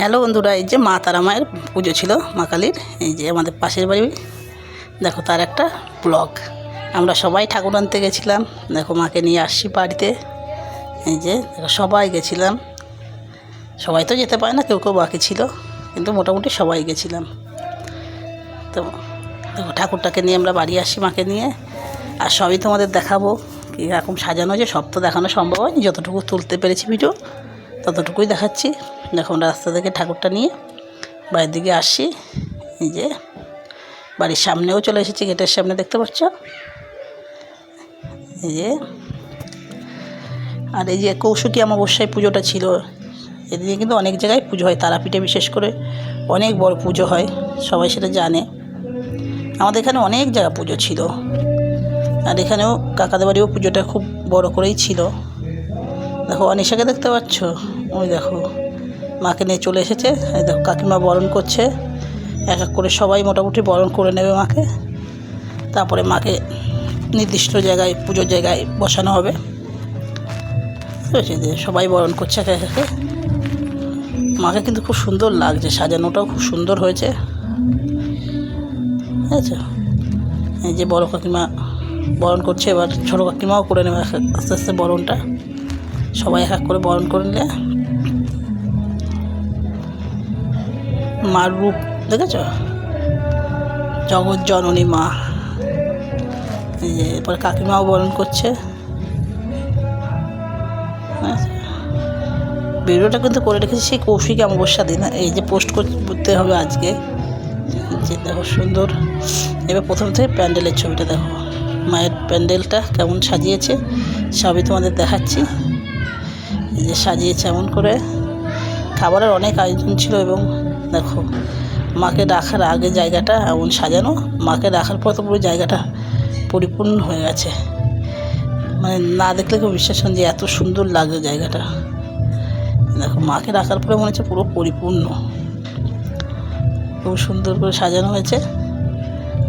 Hello বন্ধুরা, এই যে মা তারা মায়ের পুজো ছিল, মা কালীর। এই যে আমাদের পাশের বাড়ি, দেখো তার একটা ব্লগ। আমরা সবাই ঠাকুর আনতে গেছিলাম। দেখো মাকে নিয়ে আসছি বাড়িতে। এই যে দেখো সবাই গেছিলাম। সবাই তো যেতে পারে না, কেউ কেউ বাকি ছিল, কিন্তু মোটামুটি সবাই গেছিলাম। তো দেখো ঠাকুরটাকে নিয়ে আমরা বাড়ি আসছি মাকে নিয়ে। আর সবই তোমাদের দেখাবো কীরকম সাজানো, যে সব তো দেখানো সম্ভব হয়নি। যতটুকু তুলতে পেরেছি ভিডিও ততটুকুই দেখাচ্ছি। দেখো আমরা রাস্তা থেকে ঠাকুরটা নিয়ে বাড়ির দিকে আসছি। এই যে বাড়ির সামনেও চলে এসেছি, গেটের সামনে দেখতে পাচ্ছ। এই যে আর এই যে কৌশিকী অমাবস্যায় পুজোটা ছিল। এদিকে কিন্তু অনেক জায়গায় পুজো হয়, তারাপীঠে বিশেষ করে অনেক বড় পুজো হয়, সবাই সেটা জানে। আমাদের এখানে অনেক জায়গা পুজো ছিল, আর এখানেও কাকাদের বাড়িও পুজোটা খুব বড় করেই ছিল। দেখো অনিশাকে দেখতে পাচ্ছ, ওই দেখো মাকে নিয়ে চলে এসেছে। এই দেখো কাকিমা বরণ করছে, এক এক করে সবাই মোটামুটি বরণ করে নেবে মাকে। তারপরে মাকে নির্দিষ্ট জায়গায়, পুজোর জায়গায় বসানো হবে। বুঝেছি যে সবাই বরণ করছে একে একে। মাকে কিন্তু খুব সুন্দর লাগছে, সাজানোটাও খুব সুন্দর হয়েছে। বুঝেছো, এই যে বড় কাকিমা বরণ করছে, এবার ছোটো কাকিমাও করে নেবে আস্তে আস্তে বরণটা। সবাই এক এক করে বরণ করে নিলে মার রূপ দেখেছ, জগৎ জননী মা। এই যে এরপর কাকিমাও বরণ করছে। ভিডিওটা কিন্তু করে রেখেছি সেই কৌশিকী অমাবস্যা দিন। এই যে পোস্ট করতে হবে আজকে। যে দেখো সুন্দর। এবার প্রথম থেকে প্যান্ডেলের ছবিটা দেখো, মায়ের প্যান্ডেলটা কেমন সাজিয়েছে সবই তোমাদের দেখাচ্ছি। এই যে সাজিয়েছে এমন করে, খাবারের অনেক আয়োজন ছিল। এবং দেখো মাকে রাখার আগে জায়গাটা এমন সাজানো, মাকে রাখার পর তো পুরো জায়গাটা পরিপূর্ণ হয়ে গেছে। মানে না দেখলে কেউ বিশ্বাস করেন যে এত সুন্দর লাগছে জায়গাটা। দেখো মাকে রাখার পরে মনে হচ্ছে পুরো পরিপূর্ণ, খুব সুন্দর করে সাজানো হয়েছে।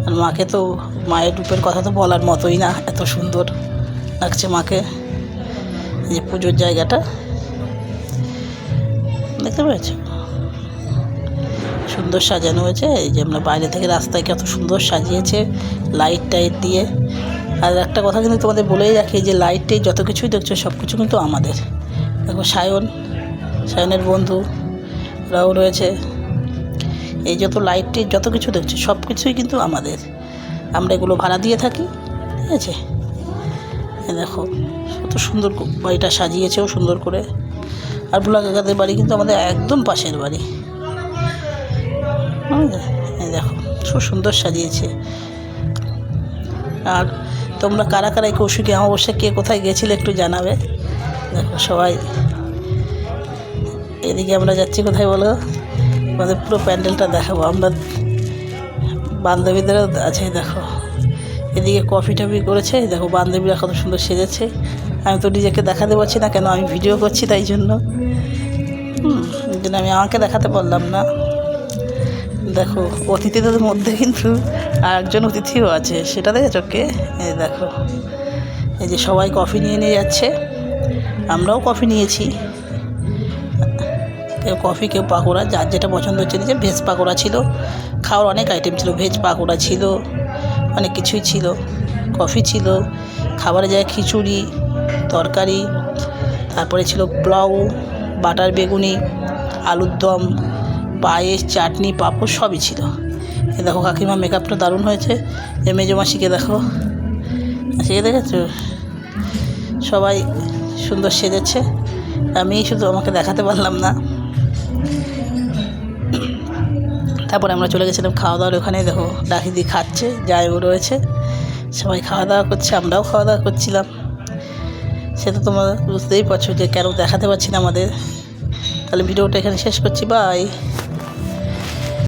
আর মাকে তো, মায়ের রূপের কথা তো বলার মতোই না, এত সুন্দর লাগছে মাকে। এই যে পুজোর জায়গাটা দেখতে পেয়েছ, সুন্দর সাজানো হয়েছে। এই যে আমরা বাইরে থেকে রাস্তায় কত সুন্দর সাজিয়েছে লাইট টাইট দিয়ে। আর একটা কথা কিন্তু তোমাদের বলেই রাখি, যে লাইটটাই যত কিছুই দেখছো সব কিছু কিন্তু আমাদের। দেখো সায়নের বন্ধুরাও রয়েছে। এই যত লাইটটি যত কিছু দেখছো সব কিছুই কিন্তু আমাদের, আমরা এগুলো ভাড়া দিয়ে থাকি। ঠিক আছে, দেখো কত সুন্দর বাড়িটা সাজিয়েছেও সুন্দর করে। আর ভোলা কাকাদের বাড়ি কিন্তু আমাদের একদম পাশের বাড়ি। এই দেখো খুব সুন্দর সাজিয়েছে। আর তোমরা কারা কারা এই কৌশিকী অমাবস্যা কে কোথায় গেছিলে একটু জানাবে। দেখো সবাই এদিকে আমরা যাচ্ছি কোথায় বলো, আমাদের পুরো প্যান্ডেলটা দেখাবো আমরা। বান্ধবীদেরও আছে, দেখো এদিকে কফি টফি করেছে। দেখো বান্ধবীরা কত সুন্দর সেজেছে। আমি তো নিজেকে দেখাতে পারছি না, কেন আমি ভিডিও করছি তাই জন্য। আমি আমাকে দেখাতে পারলাম না। দেখো অতিথিদের মধ্যে কিন্তু আর একজন অতিথিও আছে, সেটা দেখেছো কে? এই দেখো, এই যে সবাই কফি নিয়ে নিয়ে যাচ্ছে, আমরাও কফি নিয়েছি। কেউ কফি, কেউ পাকোড়া, যার যেটা পছন্দ হচ্ছে। যে ভেজ পাকোড়া ছিল, খাওয়ার অনেক আইটেম ছিল, ভেজ পাকোড়া ছিল, অনেক কিছুই ছিল। কফি ছিল, খাবারের জায়গায় খিচুড়ি, তরকারি, তারপরে ছিল পোলাও, বাটার বেগুনি, আলুর দম, পায়েস, চাটনি, পাঁপড় সবই ছিল। এ দেখো কাকিমা মেকআপটা দারুণ হয়েছে। এ মেজো মাসিকে দেখো, সেকে দেখেছো, সবাই সুন্দর সেজেছে। আমি শুধু আমাকে দেখাতে পারলাম না। তারপরে আমরা চলে গেছিলাম খাওয়া দাওয়ার ওখানে। দেখো ডাকিদি খাচ্ছে, জায়ও রয়েছে, সবাই খাওয়া দাওয়া করছে, আমরাও খাওয়া দাওয়া করছিলাম। সেটা তোমরা বুঝতেই পারছো যে কেন দেখাতে পারছি না আমাদের। তাহলে ভিডিওটা এখানে শেষ করছি, বাই।